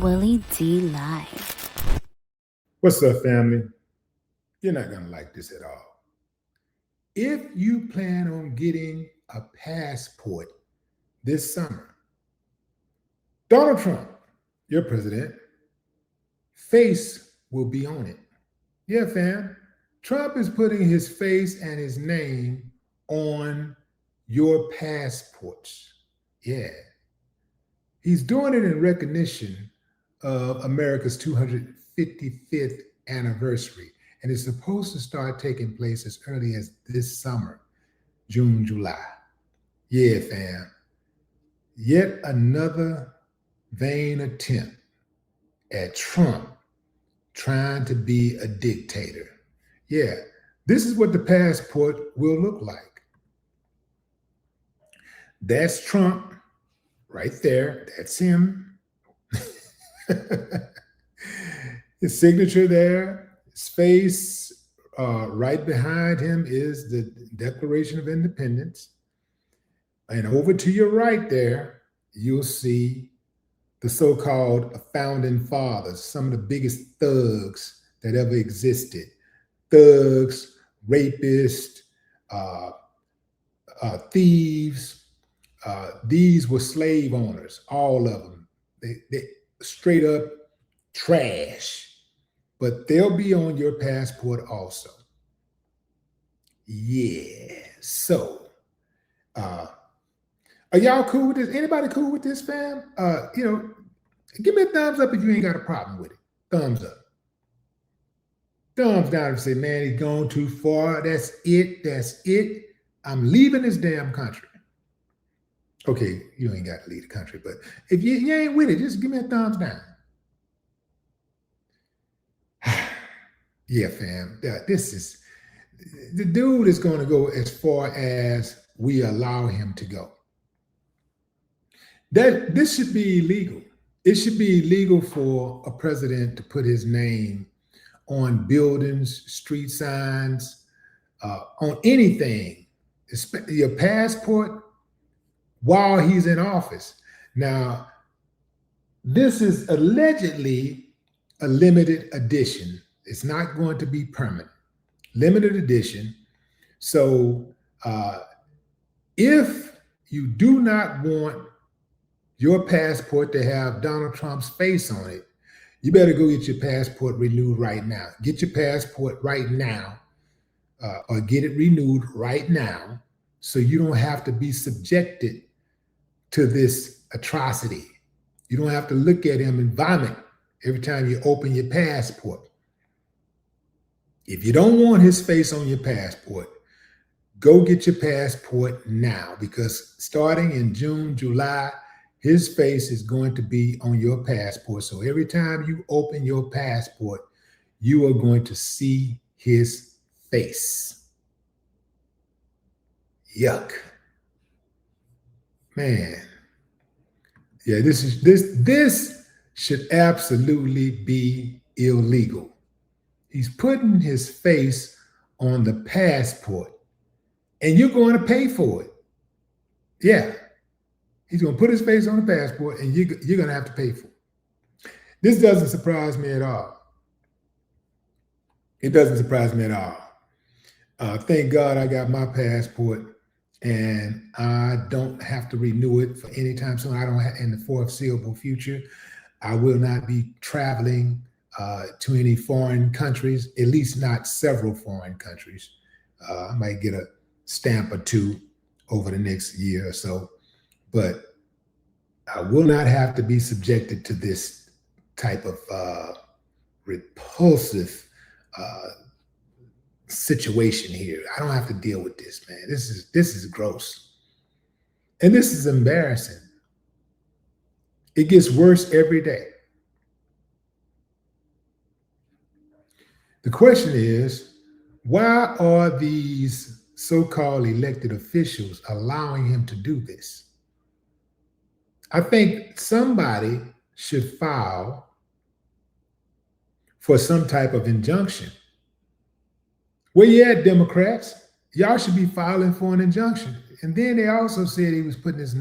Willie D live. What's up, family? You're not going to like this at all. If you plan on getting a passport this summer, Donald Trump, your president, face will be on it. Yeah, fam. Trump is putting his face and his name on your passports. Yeah. He's doing it in recognition of America's 255th anniversary. And it's supposed to start taking place as early as this summer, June, July. Yeah, fam. Yet another vain attempt at Trump trying to be a dictator. Yeah, this is what the passport will look like. That's Trump right there. That's him. His signature there, his face. Right behind him is the Declaration of Independence. And over to your right there, you'll see the so-called founding fathers, some of the biggest thugs that ever existed. Thugs, rapists, thieves. These were slave owners, all of them. They straight up trash, but they'll be on your passport also. Yeah. So, are y'all cool with this? Anybody cool with this, fam? Give me a thumbs up if you ain't got a problem with it. Thumbs up. Thumbs down if you say, man, he's gone too far. That's it. That's it. I'm leaving this damn country. Okay, you ain't got to leave the country, but if you ain't with it, just give me a thumbs down. Yeah, fam. The dude is going to go as far as we allow him to go. This should be illegal. It should be illegal for a president to put his name on buildings, street signs, on anything, your passport, while he's in office. Now, this is allegedly a limited edition. It's not going to be permanent. Limited edition. So if you do not want your passport to have Donald Trump's face on it, you better go get your passport renewed right now. Get your passport right now, or get it renewed right now, so you don't have to be subjected to this atrocity. You don't have to look at him and vomit every time you open your passport. If you don't want his face on your passport, go get your passport now, because starting in June, July, his face is going to be on your passport. So every time you open your passport, you are going to see his face. Yuck. Man. Yeah, this should absolutely be illegal. He's putting his face on the passport, and you're going to pay for it. Yeah. He's going to put his face on the passport, and you're going to have to pay for it. This doesn't surprise me at all. It doesn't surprise me at all. Thank God I got my passport, and I don't have to renew it for any time soon. I don't have, in the foreseeable future, I will not be traveling to any foreign countries, at least not several foreign countries. I might get a stamp or two over the next year or so, but I will not have to be subjected to this type of repulsive situation here. I don't have to deal with this, man. This is gross. And this is embarrassing. It gets worse every day. The question is, why are these so-called elected officials allowing him to do this? I think somebody should file for some type of injunction. Where you at, Democrats? Y'all should be filing for an injunction. And then they also said he was putting his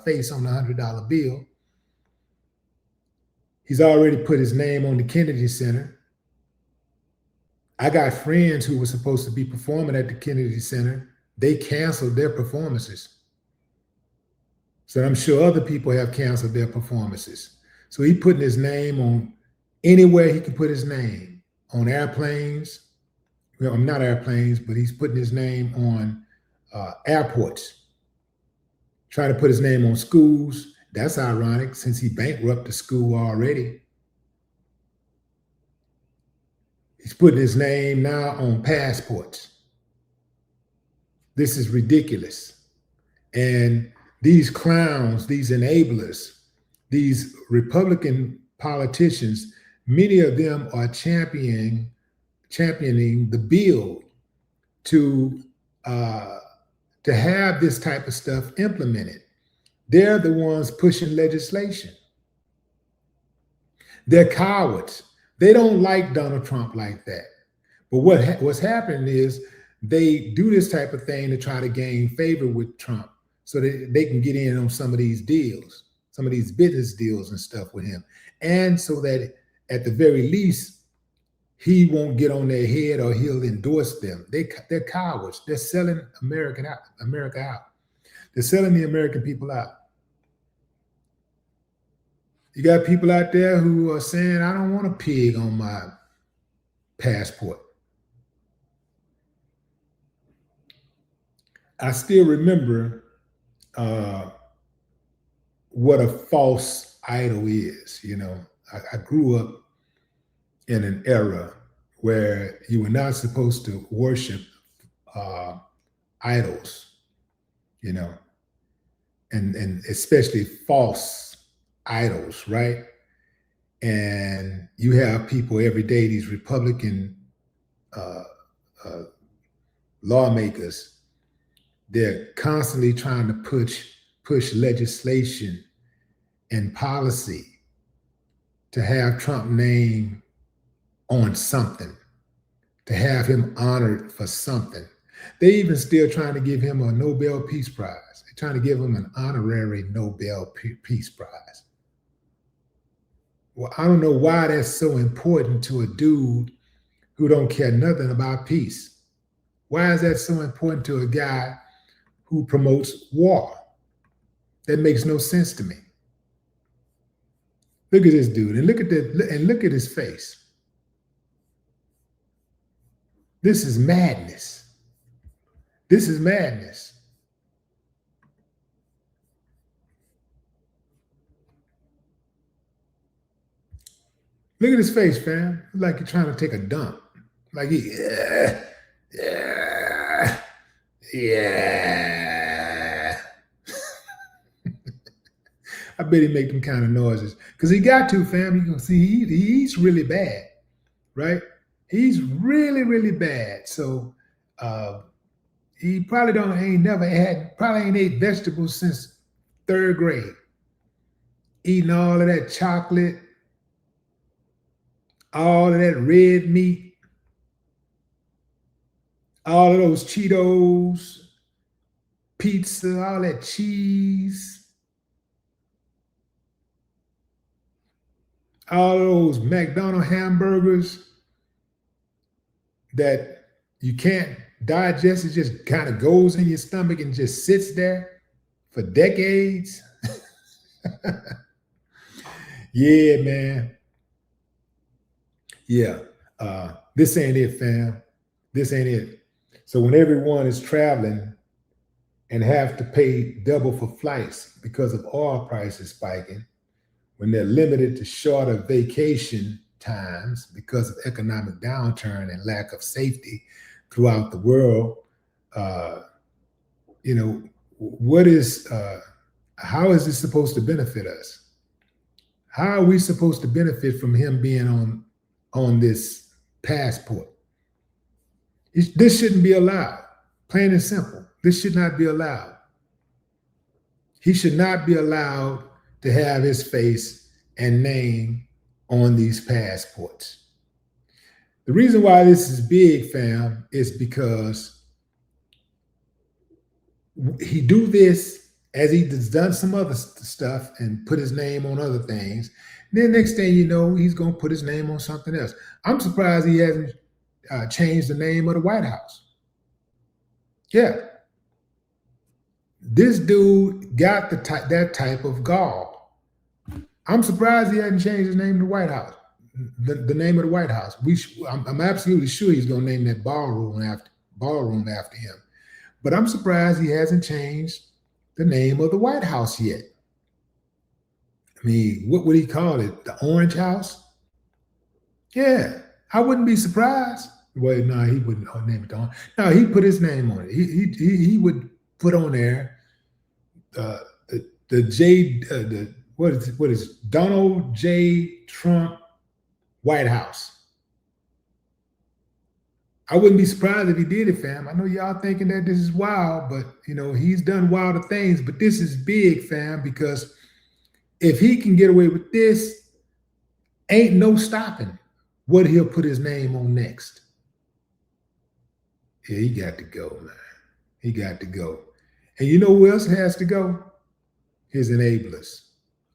face on the $100 bill. He's already put his name on the Kennedy Center. I got friends who were supposed to be performing at the Kennedy Center. They canceled their performances. So I'm sure other people have canceled their performances. So he's putting his name on anywhere he can put his name, on airplanes. Well, not airplanes, but he's putting his name on airports, trying to put his name on schools. That's ironic since he bankrupted the school already. He's putting his name now on passports. This is ridiculous. And these clowns, these enablers, these Republican politicians, many of them are championing the bill to have this type of stuff implemented. They're the ones pushing legislation. They're cowards. They don't like Donald Trump like that. But what's happening is they do this type of thing to try to gain favor with Trump so that they can get in on some of these deals, some of these business deals and stuff with him. And so that at the very least, he won't get on their head or he'll endorse them. They're cowards. They're selling America out. They're selling the American people out. You got people out there who are saying, I don't want a pig on my passport. I still remember what a false idol is. You know, I grew up in an era where you were not supposed to worship idols, you know, and especially false idols, right? And you have people every day, these Republican lawmakers, they're constantly trying to push legislation and policy to have Trump name on something, to have him honored for something. They even still trying to give him a Nobel Peace Prize. They're trying to give him an honorary Nobel Peace Prize. Well, I don't know why that's so important to a dude who don't care nothing about peace. Why is that so important to a guy who promotes war? That makes no sense to me. Look at this dude and look at his face. This is madness. This is madness. Look at his face, fam. Like you're trying to take a dump. Like yeah. I bet he make them kind of noises because he got to, fam. You can see he's really bad, right? He's really, really bad. So he probably ain't ate vegetables since 3rd grade. Eating all of that chocolate, all of that red meat, all of those Cheetos, pizza, all that cheese, all of those McDonald's hamburgers that you can't digest. It just kind of goes in your stomach and just sits there for decades. Yeah, man. Yeah. This ain't it, fam. This ain't it. So when everyone is traveling and have to pay double for flights because of oil prices spiking, when they're limited to shorter vacation times because of economic downturn and lack of safety throughout the world, you know, how is this supposed to benefit us? How are we supposed to benefit from him being on this passport? This shouldn't be allowed. Plain and simple. This should not be allowed. He should not be allowed to have his face and name on these passports. The reason why this is big, fam, is because he do this as he has done some other stuff and put his name on other things. Then next thing you know, he's going to put his name on something else. I'm surprised he hasn't changed the name of the White House. Yeah. This dude got that type of gall. I'm surprised he hasn't changed his name to the White House. The name of the White House. I'm absolutely sure he's going to name that ballroom after him. But I'm surprised he hasn't changed the name of the White House yet. I mean, what would he call it? The Orange House? Yeah, I wouldn't be surprised. Well, no, he wouldn't name it the Orange. No, he put his name on it. He would put on there what is Donald J. Trump White House. I wouldn't be surprised if he did it, fam. I know y'all thinking that this is wild, but he's done wilder things. But this is big, fam, because if he can get away with this, ain't no stopping what he'll put his name on next. Yeah, he got to go, man. He got to go. And you know who else has to go? His enablers.